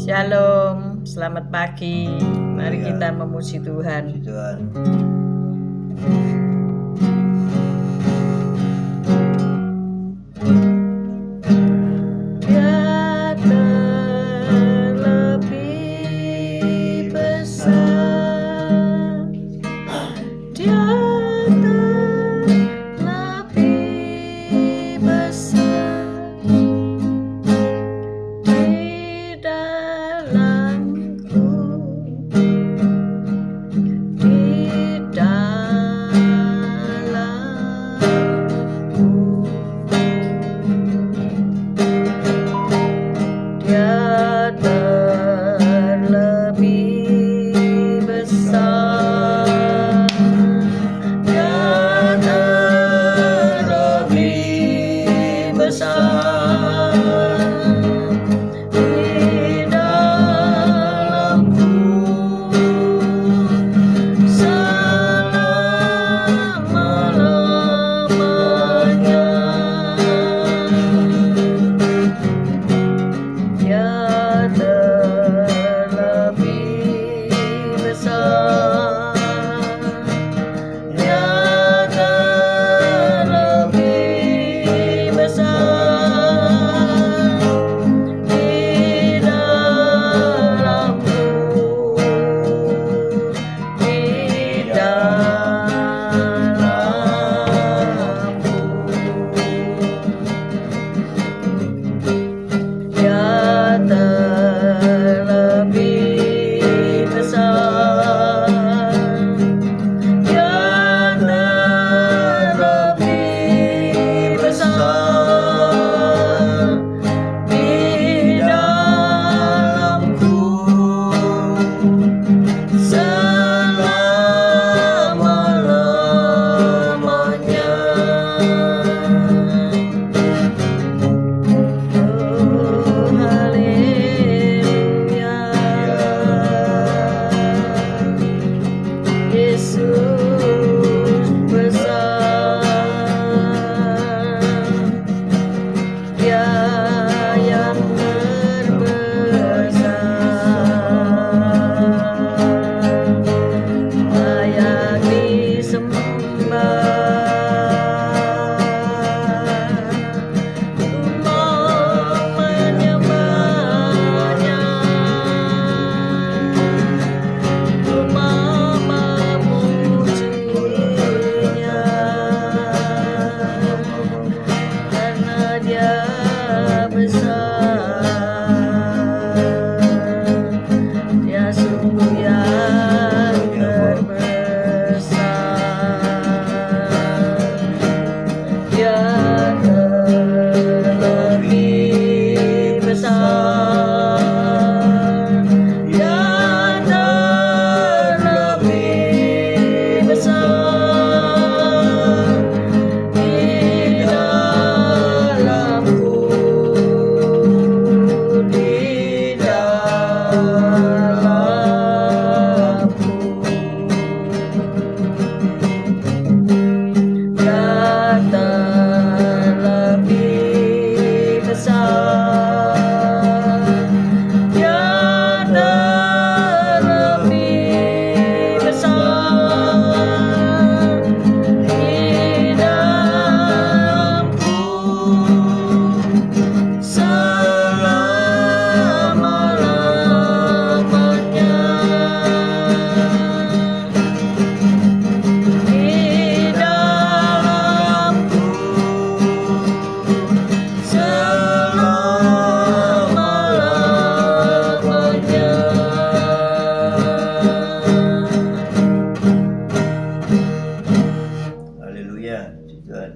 Shalom, selamat pagi. Mari Iya. kita memuji Tuhan. Puji Tuhan. Dia terlebih besar, Dia terlebih besar di dalamku, di dalamku. Dia terlebih besar, Dia terlebih besar di dalamku selama-lamanya. Dia terlebih besar, Dia terlebih besar di dalamku, di dalamku. Dia terlebih besar, Dia terlebih besar di dalamku selama-lamanya. Oh, haleluya. Yesus besar, Dia yang terbesar, layak disembah. Umat menyembahnya, umat memujinya, karena Dia besar, Dia sungguh yang terbesar. Dia terlebih besar, Dia terlebih besar di dalamku, di dalamku. Dia terlebih besar, Dia terlebih besar di dalamku selama-lamanya. Di dalamku selama-lamanya. Haleluya. Puji Tuhan.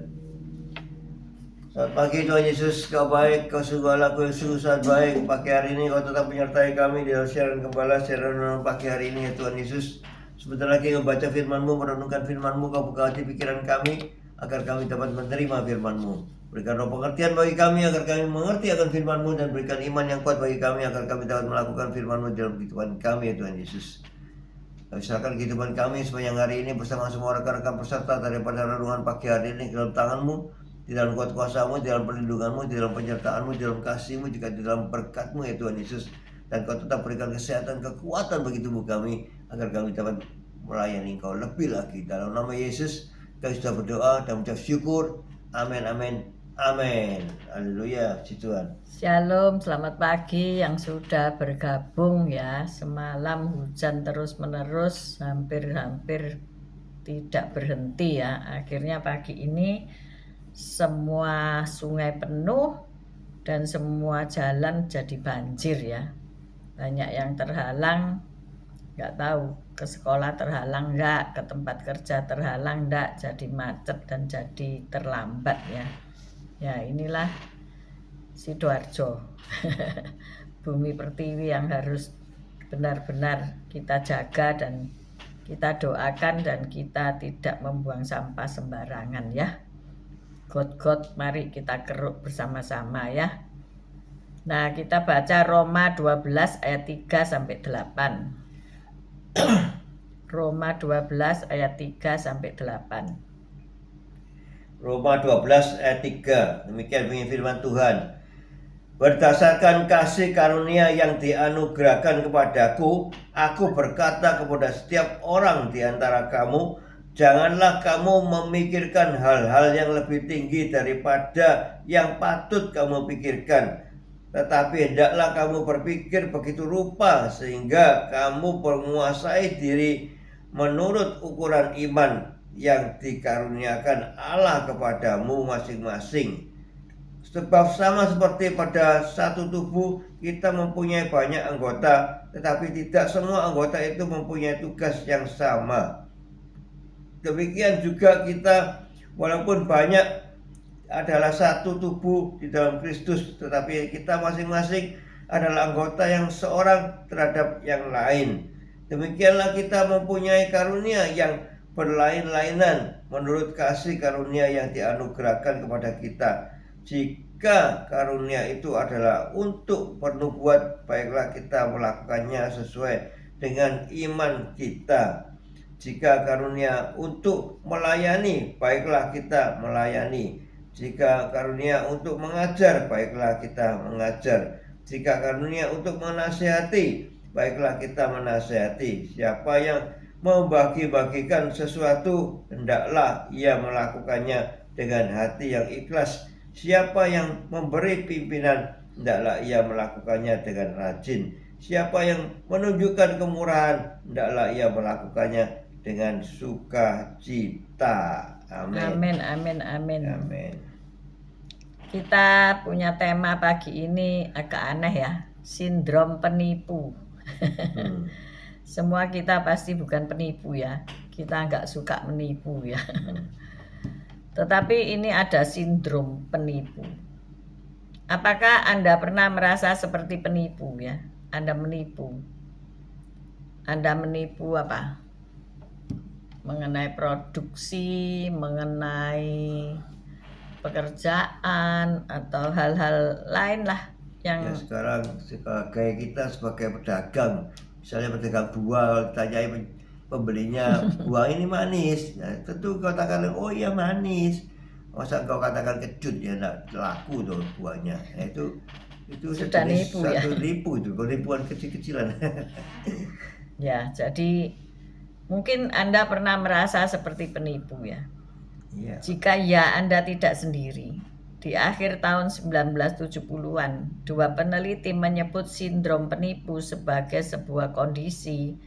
Selamat pagi Tuhan Yesus, Kau baik, Kau sungguh Allah, Kau yang sungguh sangat baik. Pagi hari ini Kau tetap menyertai kami di dalam siaran gembala, siaran renungan pagi hari ini ya Tuhan Yesus. Sebentar lagi membaca firman-Mu, merenungkan firman-Mu, Kau buka hati pikiran kami agar kami dapat menerima firman-Mu. Berikan roh pengertian bagi kami agar kami mengerti akan firman-Mu, dan berikan iman yang kuat bagi kami agar kami dapat melakukan firman-Mu dalam kehidupan kami ya Tuhan Yesus. Kami serahkan kehidupan kami sepanjang hari ini bersama semua rekan-rekan peserta daripada renungan pagi hari ini ke dalam tangan-Mu, di dalam kuat kuasa-Mu, di dalam perlindungan-Mu, di dalam penyertaan-Mu, di dalam kasih-Mu, juga di dalam berkat-Mu ya Tuhan Yesus. Dan Kau tetap berikan kesehatan, kekuatan bagi tubuh kami, agar kami dapat melayani Engkau lebih lagi. Dalam nama Yesus kami sudah berdoa dan mengucap syukur. Amin, amin, amin. Haleluya, puji Tuhan. Shalom, selamat pagi yang sudah bergabung ya. Semalam hujan terus-menerus, hampir-hampir tidak berhenti ya. Akhirnya pagi ini semua sungai penuh dan semua jalan jadi banjir ya. Banyak yang terhalang, nggak tahu ke sekolah terhalang nggak, ke tempat kerja terhalang nggak, jadi macet dan jadi terlambat ya. Ya inilah Sidoarjo. Bumi pertiwi yang harus benar-benar kita jaga dan kita doakan dan kita tidak membuang sampah sembarangan ya. God, mari kita keruk bersama-sama ya. Nah, kita baca Roma 12 ayat 3 sampai 8. Roma 12 ayat 3 sampai 8. Roma 12 ayat 3. Demikian bunyi firman Tuhan. Berdasarkan kasih karunia yang dianugerahkan kepadaku, aku berkata kepada setiap orang di antara kamu, janganlah kamu memikirkan hal-hal yang lebih tinggi daripada yang patut kamu pikirkan. Tetapi hendaklah kamu berpikir begitu rupa sehingga kamu menguasai diri menurut ukuran iman yang dikaruniakan Allah kepadamu masing-masing. Sebab sama seperti pada satu tubuh kita mempunyai banyak anggota, tetapi tidak semua anggota itu mempunyai tugas yang sama. Demikian juga kita, walaupun banyak adalah satu tubuh di dalam Kristus, tetapi kita masing-masing adalah anggota yang seorang terhadap yang lain. Demikianlah kita mempunyai karunia yang berlain-lainan menurut kasih karunia yang dianugerahkan kepada kita. Jika karunia itu adalah untuk bernubuat, baiklah kita melakukannya sesuai dengan iman kita. Jika karunia untuk melayani, baiklah kita melayani. Jika karunia untuk mengajar, baiklah kita mengajar. Jika karunia untuk menasihati, baiklah kita menasihati. Siapa yang membagi-bagikan sesuatu, hendaklah ia melakukannya dengan hati yang ikhlas. Siapa yang memberi pimpinan, hendaklah ia melakukannya dengan rajin. Siapa yang menunjukkan kemurahan, hendaklah ia melakukannya dengan sukacita. Amin. Amin, amin, amin. Amin. Kita punya tema pagi ini agak aneh ya, sindrom penipu. Semua kita pasti bukan penipu ya, kita nggak suka menipu ya. Tetapi ini ada sindrom penipu. Apakah Anda pernah merasa seperti penipu ya? Anda menipu. Anda menipu apa? Mengenai produksi, mengenai pekerjaan atau hal-hal lain lah yang Ya sekarang sebagai kita sebagai pedagang, misalnya pedagang buah, tanyai pembelinya buah ini manis, nah, tentu kau katakan oh iya manis. Masa kau katakan kecut ya enggak laku tuh buahnya. Nah, itu sudah nipu ya. Satu nipu itu, penipuan kecil-kecilan. Ya, jadi mungkin Anda pernah merasa seperti penipu ya. Iya. Jika ya, Anda tidak sendiri. Di akhir tahun 1970-an, dua peneliti menyebut sindrom penipu sebagai sebuah kondisi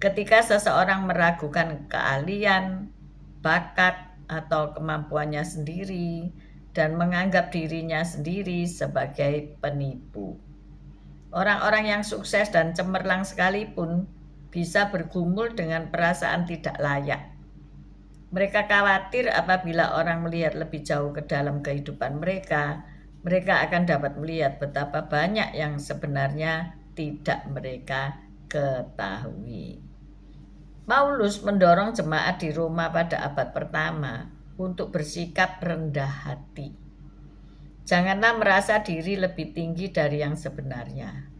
ketika seseorang meragukan keahlian, bakat, atau kemampuannya sendiri dan menganggap dirinya sendiri sebagai penipu. Orang-orang yang sukses dan cemerlang sekalipun bisa bergumul dengan perasaan tidak layak. Mereka khawatir apabila orang melihat lebih jauh ke dalam kehidupan mereka akan dapat melihat betapa banyak yang sebenarnya tidak mereka ketahui. Paulus mendorong jemaat di Roma pada abad pertama untuk bersikap rendah hati. Janganlah merasa diri lebih tinggi dari yang sebenarnya.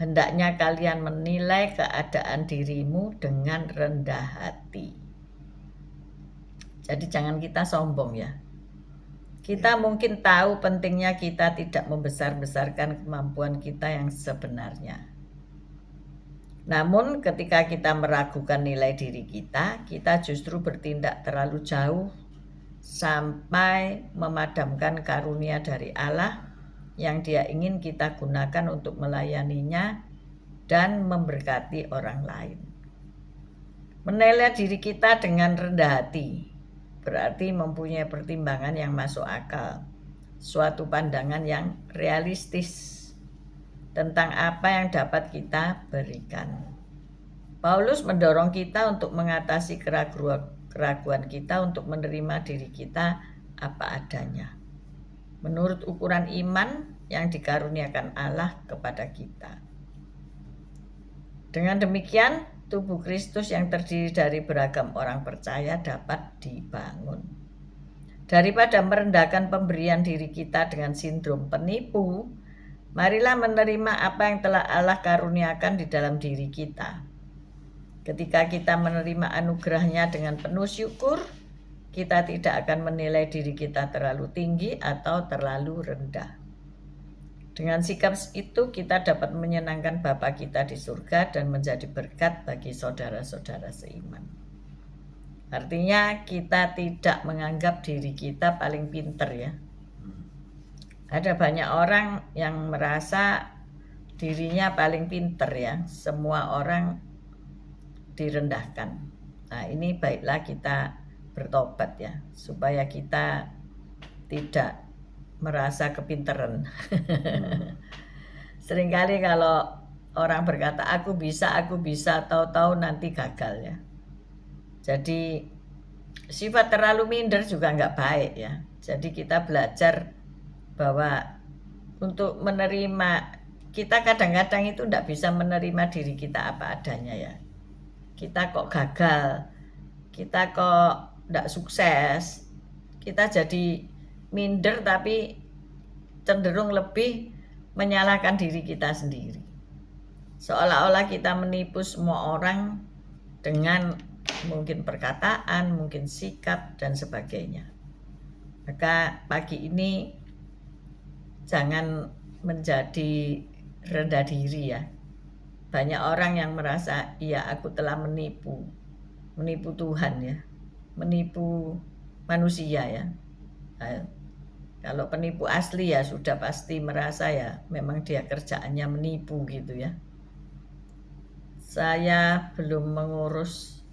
Hendaknya kalian menilai keadaan dirimu dengan rendah hati. Jadi jangan kita sombong ya. Kita mungkin tahu pentingnya kita tidak membesar-besarkan kemampuan kita yang sebenarnya. Namun ketika kita meragukan nilai diri kita justru bertindak terlalu jauh sampai memadamkan karunia dari Allah yang Dia ingin kita gunakan untuk melayaninya dan memberkati orang lain. Menilai diri kita dengan rendah hati berarti mempunyai pertimbangan yang masuk akal, suatu pandangan yang realistis tentang apa yang dapat kita berikan. Paulus mendorong kita untuk mengatasi keraguan kita untuk menerima diri kita apa adanya, menurut ukuran iman yang dikaruniakan Allah kepada kita. Dengan demikian, tubuh Kristus yang terdiri dari beragam orang percaya dapat dibangun. Daripada merendahkan pemberian diri kita dengan sindrom penipu, marilah menerima apa yang telah Allah karuniakan di dalam diri kita. Ketika kita menerima anugerahnya dengan penuh syukur, kita tidak akan menilai diri kita terlalu tinggi atau terlalu rendah. Dengan sikap itu kita dapat menyenangkan Bapa kita di surga dan menjadi berkat bagi saudara-saudara seiman. Artinya kita tidak menganggap diri kita paling pinter ya. Ada banyak orang yang merasa dirinya paling pinter ya. Semua orang direndahkan. Nah, ini baiklah kita bertobat ya, supaya kita tidak merasa kepinteran. Seringkali kalau orang berkata aku bisa, tahu-tahu nanti gagal ya. Jadi sifat terlalu minder juga nggak baik ya. Jadi kita belajar bahwa untuk menerima, kita kadang-kadang itu nggak bisa menerima diri kita apa adanya ya. Kita kok gagal, kita kok nggak sukses, kita jadi minder tapi cenderung lebih menyalahkan diri kita sendiri. Seolah-olah kita menipu semua orang dengan mungkin perkataan, mungkin sikap, dan sebagainya. Maka pagi ini jangan menjadi rendah diri ya. Banyak orang yang merasa, iya aku telah menipu Tuhan ya, menipu manusia ya. Kalau penipu asli ya sudah pasti merasa ya memang dia kerjaannya menipu gitu ya. Saya belum mengurus,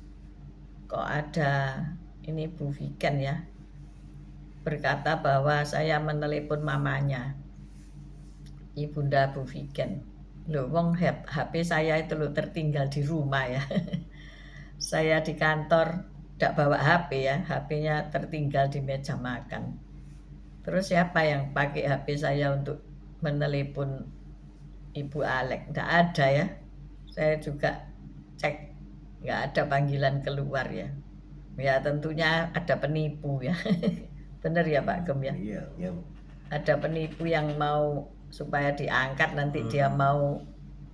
kok ada ini Bu Viken ya, berkata bahwa saya menelepon mamanya, Ibunda Bu Viken. Loh, wong HP saya itu loh tertinggal di rumah ya. Saya di kantor tidak bawa HP ya, HP-nya tertinggal di meja makan. Terus siapa yang pakai HP saya untuk menelepon Ibu Alek? Tidak ada ya. Saya juga cek, nggak ada panggilan keluar ya. Ya tentunya ada penipu ya. Benar ya Pak Gem ya? Iya, iya. Ada penipu yang mau supaya diangkat nanti dia mau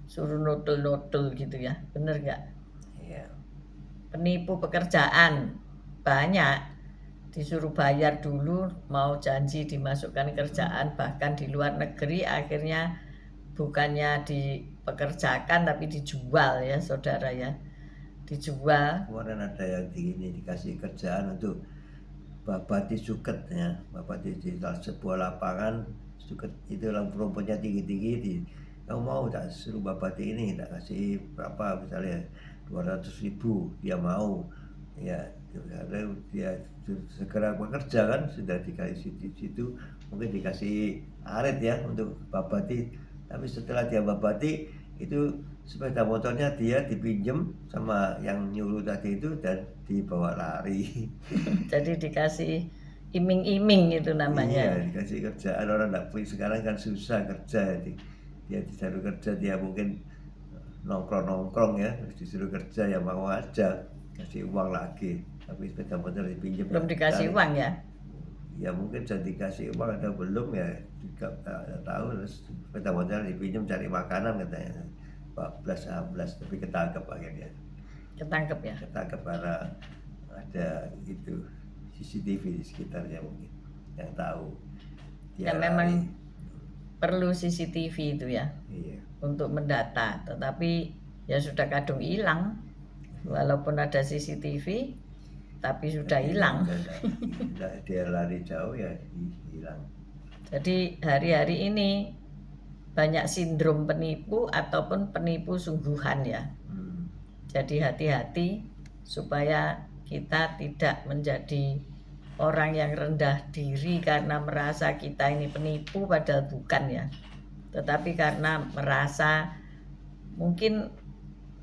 suruh nodul-nodul gitu ya. Benar nggak? Iya. Penipu pekerjaan banyak. Disuruh bayar dulu, mau janji dimasukkan kerjaan bahkan di luar negeri, akhirnya bukannya dipekerjakan tapi dijual ya saudara ya, dijual. Kemarin ada yang dikasih kerjaan untuk babati suket ya, babati di sebuah lapangan suket itu rumputnya tinggi-tinggi, kamu mau tak suruh babati ini, tak kasih berapa misalnya 200.000, dia mau ya, dia segera bekerja kan, sudah dikasih di situ, mungkin dikasih arit ya untuk babati, tapi setelah dia babati itu sepeda motornya dia dipinjem sama yang nyuruh tadi itu dan dibawa lari. Jadi dikasih iming-iming itu namanya. Iya, dikasih kerjaan, orang nggak punya sekarang kan susah kerja, dia disuruh kerja, dia mungkin nongkrong ya, disuruh kerja ya mau aja, kasih uang lagi, tapi sepeda motor dipinjam. Belum dikasih uang ya? Ya mungkin sudah dikasih uang atau belum ya, juga tak tahu. Terus sepeda motor dipinjam cari makanan katanya, 14 tapi ketangkep akhirnya. Ketangkep ya? Ketangkep karena ada itu CCTV di sekitarnya mungkin yang tahu. Ya memang perlu CCTV itu ya. Iya. Untuk mendata, tetapi ya sudah kadung hilang. Walaupun ada CCTV, tapi sudah hilang. Dia lari jauh ya hilang. Jadi hari-hari ini banyak sindrom penipu ataupun penipu sungguhan ya. Jadi hati-hati supaya kita tidak menjadi orang yang rendah diri karena merasa kita ini penipu, padahal bukan ya. Tetapi karena merasa mungkin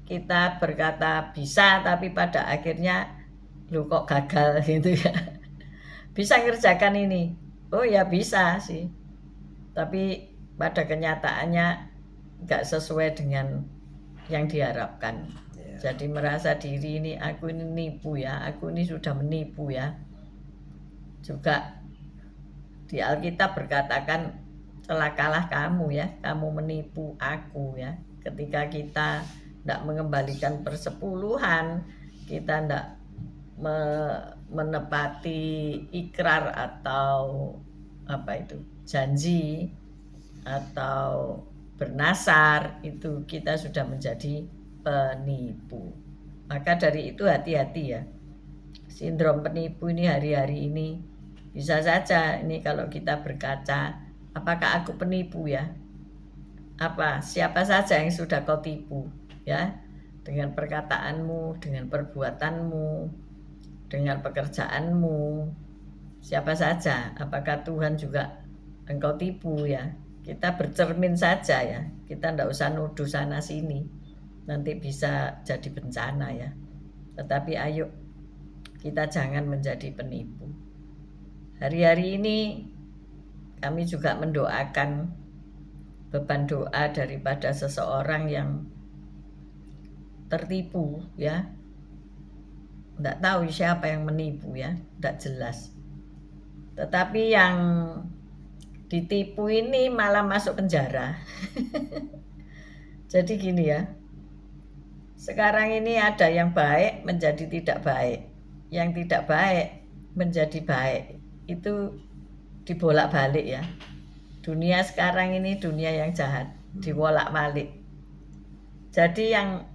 kita berkata bisa, tapi pada akhirnya lu kok gagal gitu ya. Bisa ngerjakan ini, oh ya bisa sih, tapi pada kenyataannya nggak sesuai dengan yang diharapkan. Jadi merasa diri ini aku ini nipu ya, aku ini sudah menipu ya. Juga di Alkitab berkatakan celakalah kamu ya, kamu menipu aku ya. Ketika kita tidak mengembalikan persepuluhan, kita tidak menepati ikrar atau apa itu janji atau bernasar, itu kita sudah menjadi penipu. Maka dari itu hati-hati ya. Sindrom penipu ini hari-hari ini bisa saja ini kalau kita berkaca, apakah aku penipu ya? Siapa saja yang sudah kau tipu ya? Dengan perkataanmu, dengan perbuatanmu, dengan pekerjaanmu, siapa saja? Apakah Tuhan juga engkau tipu ya? Kita bercermin saja ya, kita tidak usah nuduh sana sini, nanti bisa jadi bencana ya. Tetapi ayo kita jangan menjadi penipu. Hari-hari ini kami juga mendoakan beban doa daripada seseorang yang tertipu ya. Tidak tahu siapa yang menipu ya, tidak jelas. Tetapi yang ditipu ini malah masuk penjara. Jadi gini ya, sekarang ini ada yang baik menjadi tidak baik, yang tidak baik menjadi baik. Itu dibolak-balik ya. Dunia sekarang ini dunia yang jahat, dibolak-balik. Jadi yang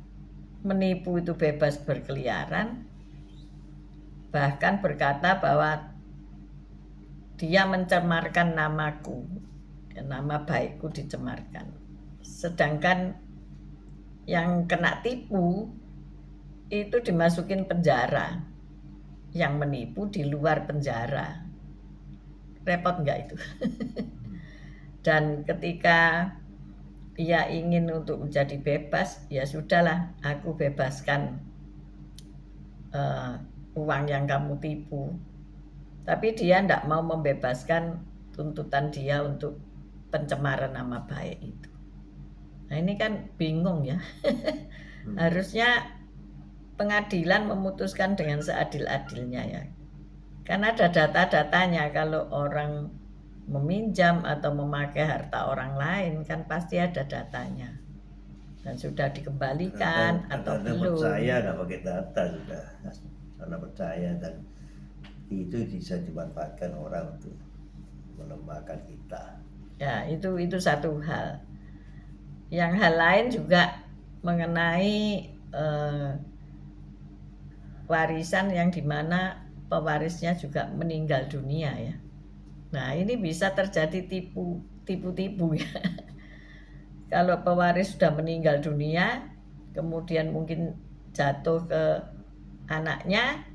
menipu itu bebas berkeliaran, bahkan berkata bahwa dia mencemarkan namaku, nama baikku dicemarkan. Sedangkan yang kena tipu itu dimasukin penjara, yang menipu di luar penjara. Repot nggak itu? Dan ketika ia ingin untuk menjadi bebas, ya sudahlah, aku bebaskan uang yang kamu tipu. Tapi dia tidak mau membebaskan tuntutan dia untuk pencemaran nama baik itu. Nah ini kan bingung ya. Harusnya pengadilan memutuskan dengan seadil-adilnya ya. Karena ada data-datanya, kalau orang meminjam atau memakai harta orang lain kan pasti ada datanya. Dan sudah dikembalikan atau belum. Percaya tidak pakai data sudah. Karena percaya dan itu bisa dimanfaatkan orang untuk melemahkan kita. Ya, itu satu hal. Yang hal lain juga mengenai warisan yang dimana pewarisnya juga meninggal dunia ya. Nah, ini bisa terjadi tipu-tipu ya. Kalau pewaris sudah meninggal dunia, kemudian mungkin jatuh ke anaknya.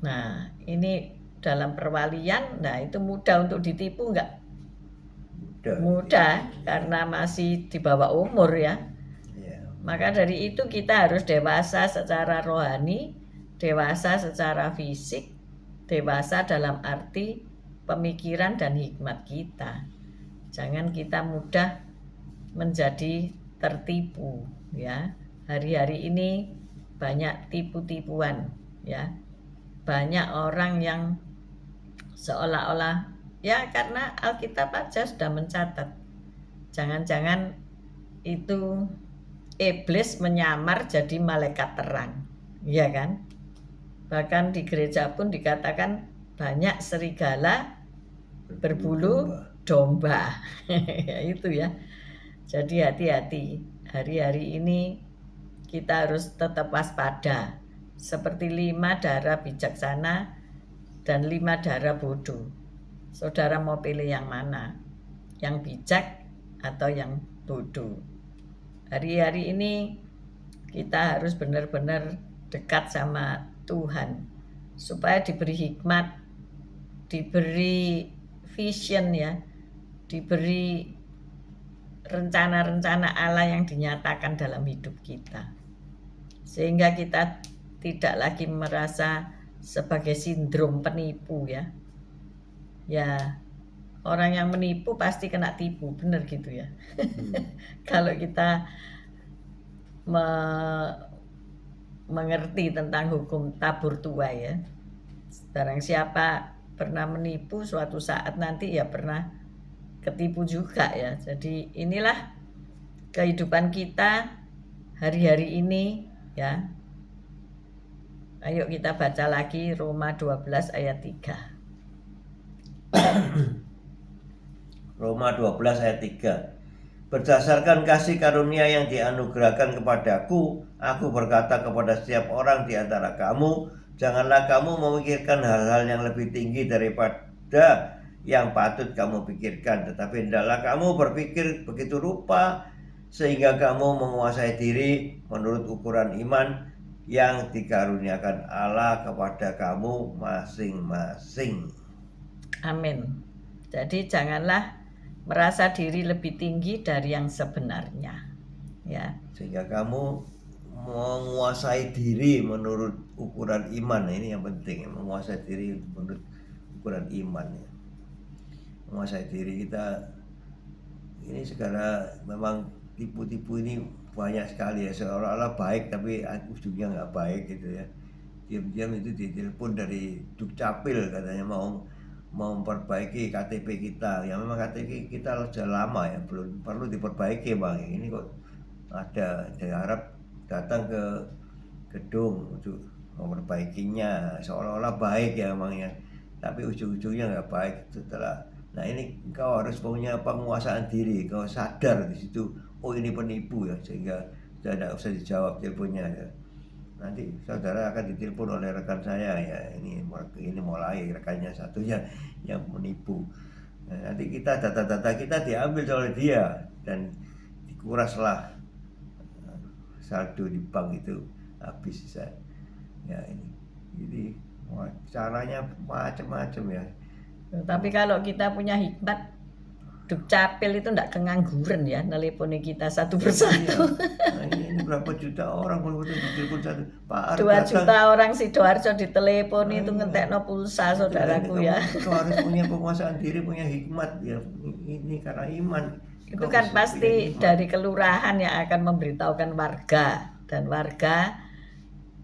Nah, ini dalam perwalian, nah itu mudah untuk ditipu enggak? Mudah, karena masih di bawah umur ya. Maka dari itu kita harus dewasa secara rohani, dewasa secara fisik, dewasa dalam arti pemikiran dan hikmat kita. Jangan kita mudah menjadi tertipu ya. Hari-hari ini banyak tipu-tipuan ya. Banyak orang yang seolah-olah ya, karena Alkitab aja sudah mencatat. Jangan-jangan itu iblis menyamar jadi malaikat terang. Iya kan? Bahkan di gereja pun dikatakan banyak serigala berbulu domba. Itu ya. Jadi hati-hati. Hari-hari ini kita harus tetap waspada. Seperti 5 darah bijaksana dan 5 darah bodoh. Saudara mau pilih yang mana? Yang bijak atau yang bodoh? Hari-hari ini kita harus benar-benar dekat sama Tuhan supaya diberi hikmat, diberi vision ya, diberi rencana-rencana Allah yang dinyatakan dalam hidup kita. Sehingga kita tidak lagi merasa sebagai sindrom penipu ya. Ya, orang yang menipu pasti kena tipu, benar gitu ya. Kalau kita mengerti tentang hukum tabur tuai ya. Barang siapa pernah menipu suatu saat nanti ya pernah ketipu juga ya. Jadi inilah kehidupan kita hari-hari ini ya. Ayo kita baca lagi Roma 12 ayat 3. Roma 12 ayat 3. Berdasarkan kasih karunia yang dianugerahkan kepadaku, aku berkata kepada setiap orang di antara kamu, janganlah kamu memikirkan hal-hal yang lebih tinggi daripada yang patut kamu pikirkan, tetapi hendaklah kamu berpikir begitu rupa sehingga kamu menguasai diri menurut ukuran iman yang dikaruniakan Allah kepada kamu masing-masing. Amin. Jadi janganlah merasa diri lebih tinggi dari yang sebenarnya ya. Sehingga kamu menguasai diri menurut ukuran iman. Ini yang penting, menguasai diri menurut ukuran iman ya. Menguasai diri kita ini segala memang tipu-tipu ini banyak sekali ya, seolah-olah baik tapi ujungnya nggak baik gitu ya. Diam-diam itu ditelepon dari Dukcapil katanya mau memperbaiki KTP kita. Ya memang KTP kita sudah lama ya, belum perlu diperbaiki Bang. Ini kok ada, saya harap datang ke gedung untuk memperbaikinya, seolah-olah baik ya emangnya, tapi ujung-ujungnya nggak baik setelah. Nah ini kau harus punya penguasaan diri, kau sadar di situ, oh ini penipu ya, sehingga sudah tidak usah dijawab teleponnya ya. Nanti saudara akan ditelepon oleh rekan saya ya, ini mulai rekannya satunya yang menipu. Nah, nanti kita data-data kita diambil oleh dia dan dikuraslah saldo di bank itu habis ya ini. Jadi caranya macam-macam ya. Tapi kalau kita punya hikmat, Dukcapil itu enggak kengangguran ya, nelponi kita satu persatu. Nah, ini berapa juta orang pun ditelepon satu. Pak 2 juta orang Sidoarjo diteleponi itu ngentekno pulsa saudaraku ya. Kau harus punya penguasaan diri, punya hikmat ya. Ini karena iman. Itu kan pasti dari kelurahan yang akan memberitahukan warga, dan warga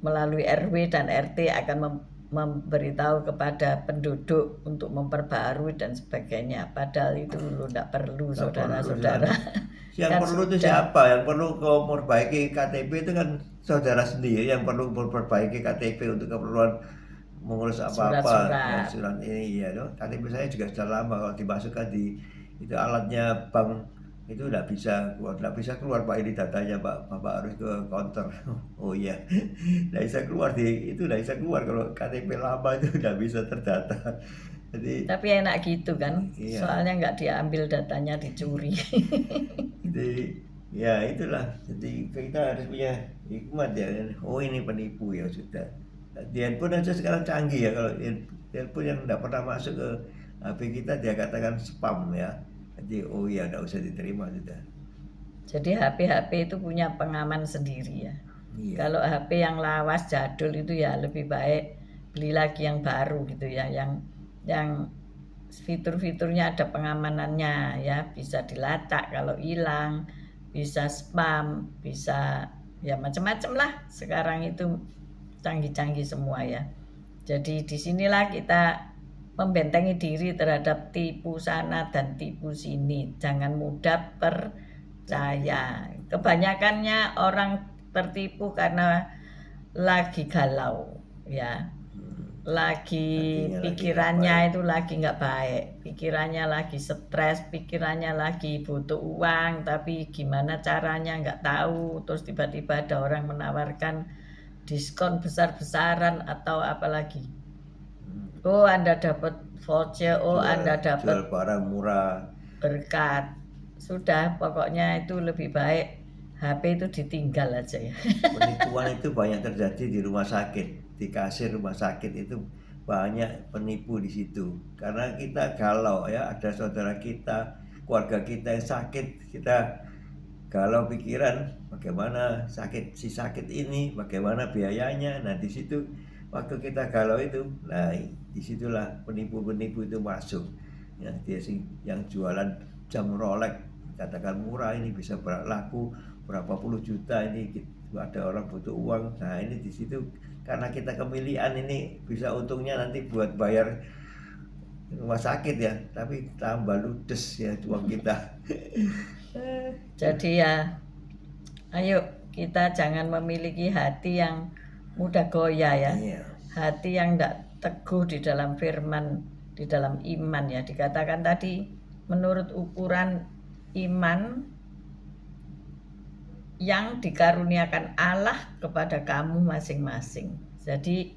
melalui RW dan RT akan memberitahu kepada penduduk untuk memperbarui dan sebagainya. Padahal itu tidak perlu saudara-saudara. Yang kan perlu itu siapa? Yang perlu kau memperbaiki KTP itu kan saudara sendiri yang perlu memperbaiki KTP untuk keperluan mengurus apa-apa. Surat ini ya, KTP saya juga sudah lama, kalau dimasukkan di itu alatnya bank itu tidak bisa keluar Pak, ini datanya Pak, Bapak harus ke counter. Oh iya, tidak bisa keluar itu tidak bisa keluar kalau KTP lama itu tidak bisa terdata. Jadi, tapi enak gitu kan, iya. Soalnya nggak diambil datanya, dicuri. Jadi ya itulah, jadi kita harus punya hikmat ya. Oh ini penipu ya sudah. Di handphone aja sekarang canggih ya, kalau handphone yang tidak pernah masuk ke HP kita dia katakan spam ya. Jadi oh iya tidak usah diterima sudah. Jadi HP itu punya pengaman sendiri ya. Iya. Kalau HP yang lawas jadul itu ya lebih baik beli lagi yang baru gitu ya, yang fitur-fiturnya ada pengamanannya ya, bisa dilacak kalau hilang, bisa spam, bisa ya macam-macam lah. Sekarang itu canggih-canggih semua ya. Jadi disinilah kita membentengi diri terhadap tipu sana dan tipu sini. Jangan mudah percaya. Kebanyakannya orang tertipu karena lagi galau ya. lagi Hatinya lagi nggak pikirannya baik. itu lagi nggak baik, pikirannya lagi stres, pikirannya lagi butuh uang, tapi gimana caranya nggak tahu, terus tiba-tiba ada orang menawarkan diskon besar-besaran atau apalagi. Oh, Anda dapat voucher, oh Anda Jual dapat barang murah. berkat. Sudah, pokoknya itu lebih baik HP itu ditinggal aja ya. Penipuan itu banyak terjadi di rumah sakit, di kasir rumah sakit itu banyak penipu di situ. Karena kita galau ya, ada saudara kita, keluarga kita yang sakit, kita galau pikiran bagaimana si sakit ini, bagaimana biayanya. Nah di situ waktu kita galau itu, nah disitulah penipu-penipu itu masuk. Ya, dia yang jualan jam Rolex, katakan murah ini bisa laku berapa puluh juta ini, ada orang butuh uang. Nah ini di situ karena kita kemilian ini bisa untungnya nanti buat bayar rumah sakit ya, tapi tambah ludes ya uang kita. Jadi ya, ayo kita jangan memiliki hati yang mudah goyah ya. Iya. Hati yang tidak teguh di dalam firman, di dalam iman ya. Dikatakan tadi menurut ukuran iman yang dikaruniakan Allah kepada kamu masing-masing. Jadi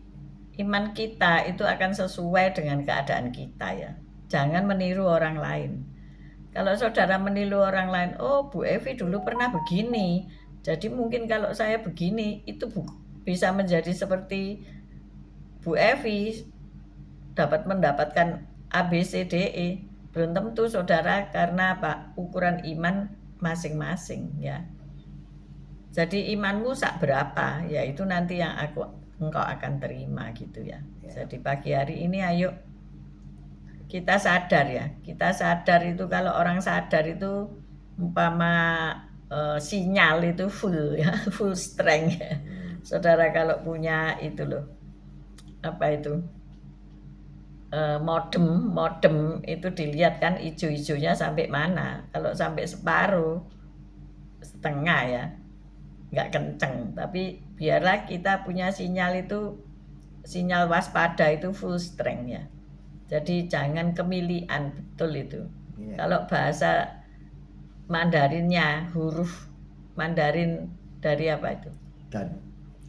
iman kita itu akan sesuai dengan keadaan kita ya. Jangan meniru orang lain. Kalau saudara meniru orang lain, oh Bu Evi dulu pernah begini, jadi mungkin kalau saya begini itu bisa menjadi seperti Bu Evi, dapat mendapatkan ABCDE. Belum tentu saudara, karena apa? Ukuran iman masing-masing ya. Jadi imanmu sak berapa, ya itu nanti yang engkau akan terima gitu ya. Jadi pagi hari ini ayo kita sadar ya. Kita sadar itu, kalau orang sadar itu umpama sinyal itu full ya, full strength ya. Saudara kalau punya itu loh, apa itu? Modem itu dilihat kan ijo-ijonya sampai mana. Kalau sampai separuh, setengah ya, nggak kenceng. Tapi biarlah kita punya sinyal itu, sinyal waspada itu full strength ya. Jadi jangan kemilian, betul itu. Kalau bahasa Mandarinnya, huruf Mandarin dari apa itu?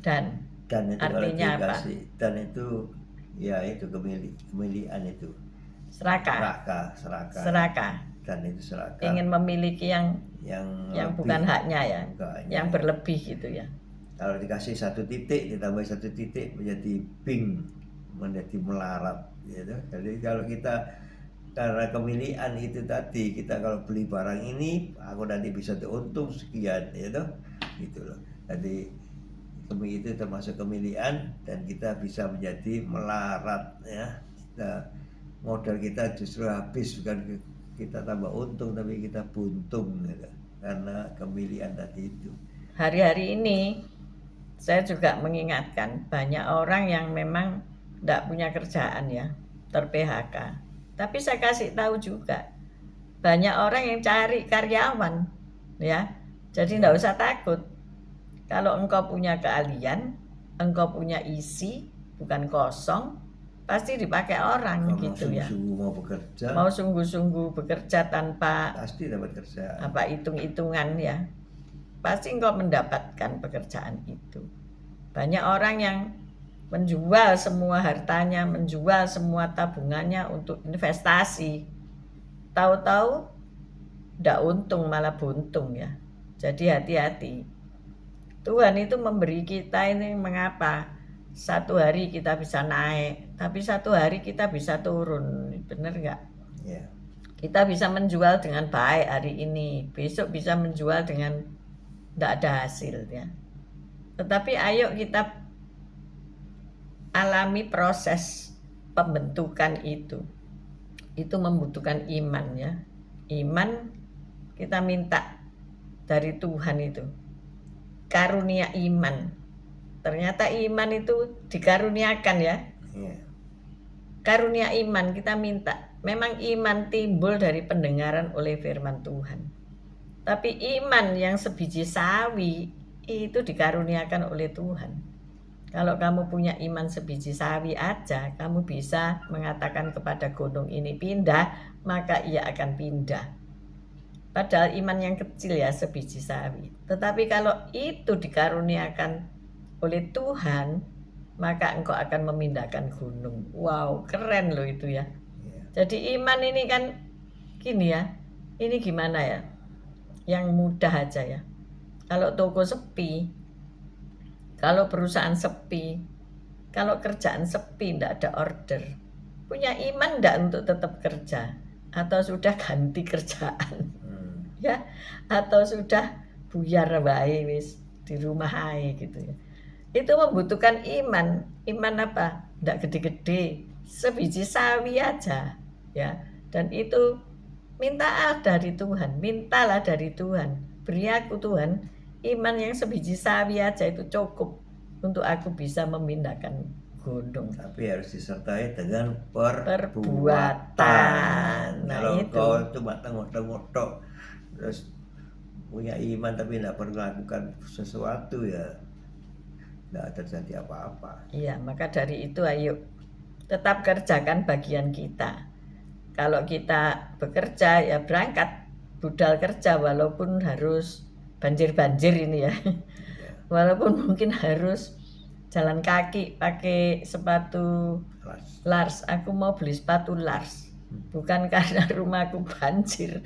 Dan itu artinya apa? Dan itu ya itu kemilian itu. Serakah. Dan itu serakah. Ingin memiliki yang bukan haknya ya, yang berlebih gitu ya. Kalau dikasih 1 titik, ditambah 1 titik menjadi bing, menjadi melarat gitu. Jadi kalau kita karena kemilian itu tadi, kita kalau beli barang ini aku nanti bisa untung sekian gitu loh. Jadi itu termasuk kemilian, dan kita bisa menjadi melarat ya. Nah, modal kita justru habis, bukan kita tambah untung tapi kita buntung gitu, karena kemilian tadi itu. Hari-hari ini saya juga mengingatkan banyak orang yang memang tidak punya kerjaan ya, ter-PHK. Tapi saya kasih tahu juga, banyak orang yang cari karyawan ya. Jadi tidak usah takut. Kalau engkau punya keahlian, engkau punya isi, bukan kosong, pasti dipakai orang gitu ya. Mau sungguh-sungguh bekerja tanpa pasti dapat kerja. Apa hitung-hitungan ya, pasti engkau mendapatkan pekerjaan itu. Banyak orang yang menjual semua hartanya, menjual semua tabungannya untuk investasi. Tahu-tahu tidak untung, malah buntung ya. Jadi hati-hati. Tuhan itu memberi kita ini, mengapa? Satu hari kita bisa naik, tapi satu hari kita bisa turun. Benar nggak? Yeah. Kita bisa menjual dengan baik hari ini, besok bisa menjual dengan tidak ada hasil ya. Tetapi ayo kita alami proses pembentukan itu. Itu membutuhkan iman ya. Iman kita minta dari Tuhan itu. Karunia iman. Ternyata iman itu dikaruniakan ya. Karunia iman kita minta. Memang iman timbul dari pendengaran oleh firman Tuhan. Tapi iman yang sebiji sawi itu dikaruniakan oleh Tuhan. Kalau kamu punya iman sebiji sawi aja, kamu bisa mengatakan kepada gunung ini pindah, maka ia akan pindah. Padahal iman yang kecil ya, sebiji sawi. Tetapi kalau itu dikaruniakan oleh Tuhan, maka engkau akan memindahkan gunung. Wow, keren loh itu ya. Ya. Jadi iman ini kan gini ya, ini gimana ya, yang mudah aja ya. Kalau toko sepi, kalau perusahaan sepi, kalau kerjaan sepi, tidak ada order, punya iman tidak untuk tetap kerja? Atau sudah ganti kerjaan? Ya, atau sudah buyar wae wis di rumah ae gitu ya. Itu membutuhkan iman. Iman apa? Tidak gede-gede, sebiji sawi aja ya. Dan itu minta dari Tuhan, mintalah dari Tuhan. Beri aku Tuhan iman yang sebiji sawi aja, itu cukup untuk aku bisa memindahkan gunung. Tapi harus disertai dengan Perbuatan. Nah, Kalau itu. kau cuma tengok-tengok tok, terus punya iman tapi tidak melakukan sesuatu, ya tidak terjadi apa-apa. Iya, maka dari itu ayo tetap kerjakan bagian kita. Kalau kita bekerja ya berangkat budal kerja, walaupun harus banjir-banjir ini ya. Ya. Walaupun mungkin harus jalan kaki pakai sepatu Lars. Aku mau beli sepatu Lars. Bukan karena rumahku banjir,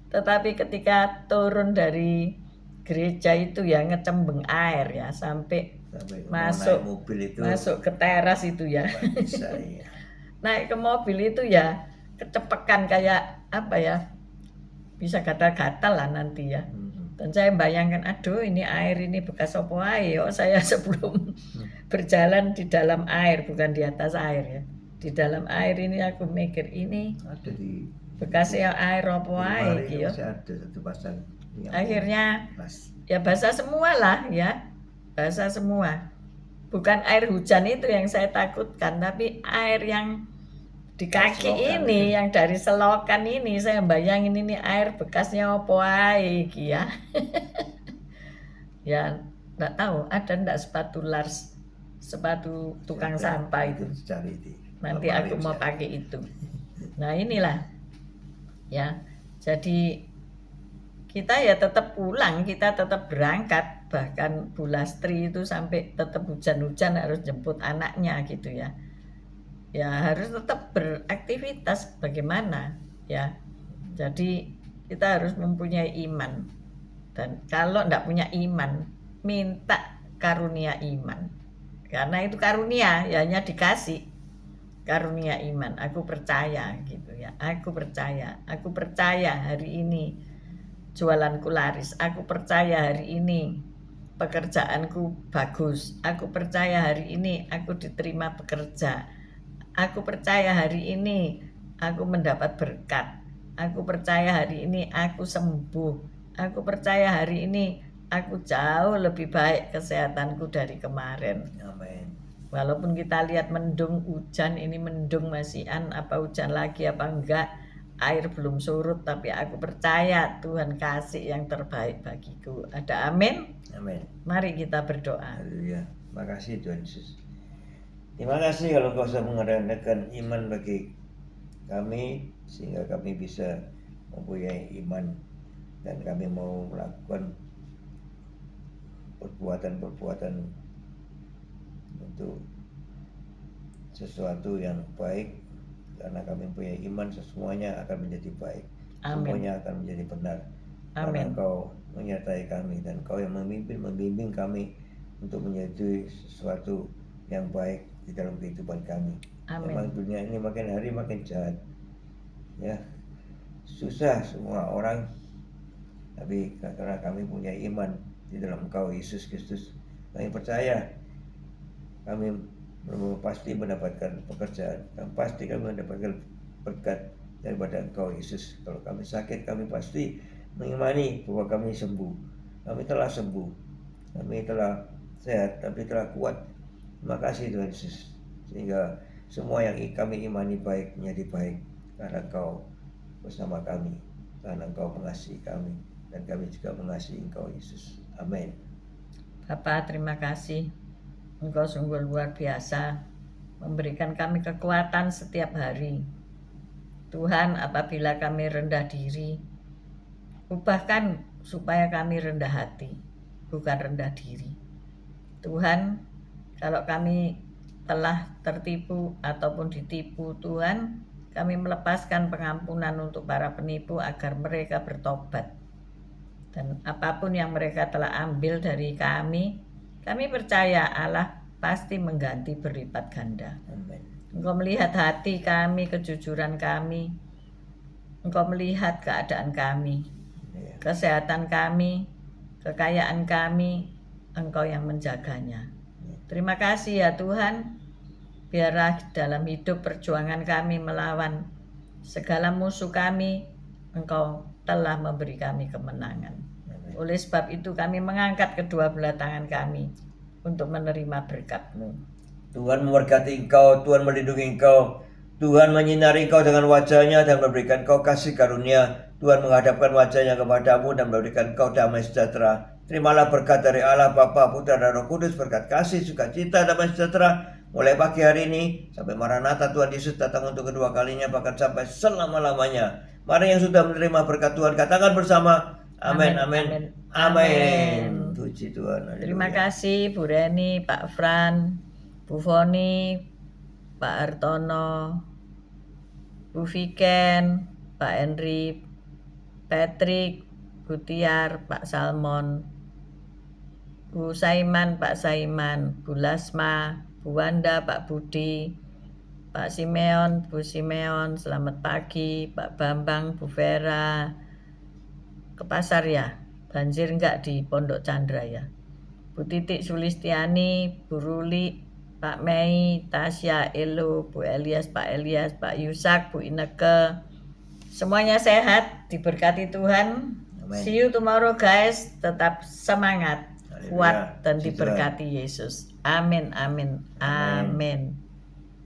tetapi ketika turun dari gereja itu ya ngecembeng air ya, sampai masuk naik mobil itu masuk ke teras itu ya. bisa, ya. Naik ke mobil itu ya kecepekan kayak apa ya, bisa gatal-gatal lah nanti ya. Dan saya bayangkan, aduh ini air ini bekas opo ae yo, saya sebelum berjalan di dalam air, bukan di atas air ya. Di dalam air ini aku mikir, ini Ada di bekasnya air opo ae iki yo. masih ada satu pasang. Akhirnya ya basah semua lah ya, basah semua. Bukan air hujan itu yang saya takutkan, tapi air yang di kaki Selokan ini, itu. yang dari selokan ini, saya bayangin ini air bekasnya opo ae iki ya. Ya enggak tahu ada enggak sepatu Lars, sepatu tukang sampah itu. Cari di Nanti aku mau pakai itu. Nah inilah ya, jadi kita ya tetap pulang, kita tetap berangkat. Bahkan Bu Lastri itu sampai tetap hujan-hujan harus jemput anaknya gitu ya. Ya harus tetap beraktivitas, bagaimana ya. Jadi kita harus mempunyai iman. Dan kalau enggak punya iman, minta karunia iman. Karena itu karunia, ya hanya dikasih karunia iman. Aku percaya gitu ya. Aku percaya hari ini jualanku laris. Aku percaya hari ini pekerjaanku bagus. Aku percaya hari ini aku diterima bekerja. Aku percaya hari ini aku mendapat berkat. Aku percaya hari ini aku sembuh. Aku percaya hari ini aku jauh lebih baik kesehatanku dari kemarin. Amin. Walaupun kita lihat mendung, hujan ini mendung masihan, apa hujan lagi apa enggak, air belum surut, tapi aku percaya Tuhan kasih yang terbaik bagiku. Ada amin? Amin. Mari kita berdoa. Haleluya. Makasih Tuhan Yesus. Terima kasih kalau kau sudah mengadakan iman bagi kami, sehingga kami bisa mempunyai iman dan kami mau melakukan perbuatan-perbuatan untuk sesuatu yang baik, karena kami punya iman semuanya akan menjadi baik. Amin. Semuanya akan menjadi benar. Karena Amin. Engkau menyertai kami dan Engkau yang membimbing kami untuk menjadi sesuatu yang baik di dalam kehidupan kami. Amin. Memang dunia ini makin hari makin jahat, ya, susah semua orang, tapi karena kami punya iman di dalam Engkau Yesus Kristus, kami percaya kami pasti mendapatkan pekerjaan, dan pasti kami mendapatkan berkat daripada Engkau Yesus. Kalau kami sakit, kami pasti mengimani bahwa kami sembuh. Kami telah sembuh, kami telah sehat, kami telah kuat. Terima kasih Tuhan Yesus, sehingga semua yang kami imani baik menjadi baik karena Engkau bersama kami, karena Engkau mengasihi kami dan kami juga mengasihi Engkau Yesus. Amin. Bapak, terima kasih Engkau sungguh luar biasa, memberikan kami kekuatan setiap hari. Tuhan, apabila kami rendah diri, ubahkan supaya kami rendah hati, bukan rendah diri. Tuhan, kalau kami telah tertipu ataupun ditipu, Tuhan, kami melepaskan pengampunan untuk para penipu agar mereka bertobat. Dan apapun yang mereka telah ambil dari kami percaya Allah pasti mengganti berlipat ganda. Amin. Engkau melihat hati kami, kejujuran kami. Engkau melihat keadaan kami, Ya. kesehatan kami, kekayaan kami. Engkau yang menjaganya. Terima kasih ya Tuhan. Biarlah dalam hidup perjuangan kami melawan segala musuh kami, Engkau telah memberi kami kemenangan. Oleh sebab itu kami mengangkat kedua belah tangan kami untuk menerima berkat-Mu. Tuhan memberkati engkau, Tuhan melindungi engkau, Tuhan menyinari engkau dengan wajah-Nya dan memberikan engkau kasih karunia. Tuhan menghadapkan wajah-Nya kepadamu dan memberikan engkau damai sejahtera. Terimalah berkat dari Allah Bapa, Putra dan Roh Kudus, berkat kasih, sukacita, damai sejahtera mulai pagi hari ini sampai Maranatha Tuhan Yesus datang untuk kedua kalinya, bahkan sampai selama-lamanya. Mari yang sudah menerima berkat Tuhan katakan bersama, amin, amin, amin. Puji Tuhan. Terima Haleluya. kasih Bu Reni, Pak Fran, Bu Foni, Pak Hartono, Bu Viken, Pak Henry, Patrick, Bu Tiar, Pak Salmon, Bu Saiman, Pak Saiman, Bu Lasma, Bu Wanda, Pak Budi, Pak Simeon, Bu Simeon, selamat pagi, Pak Bambang, Bu Vera. Ke pasar ya? Banjir enggak di Pondok Chandra ya? Bu Titik Sulistiani, Bu Ruli, Pak Mei, Tasya, Elo, Bu Elias, Pak Yusak, Bu Ineke. Semuanya sehat, diberkati Tuhan. Amin. See you tomorrow guys. Tetap semangat, Haleluya. kuat dan Puji Tuhan. diberkati Yesus. Amin, amin, Amin. amin.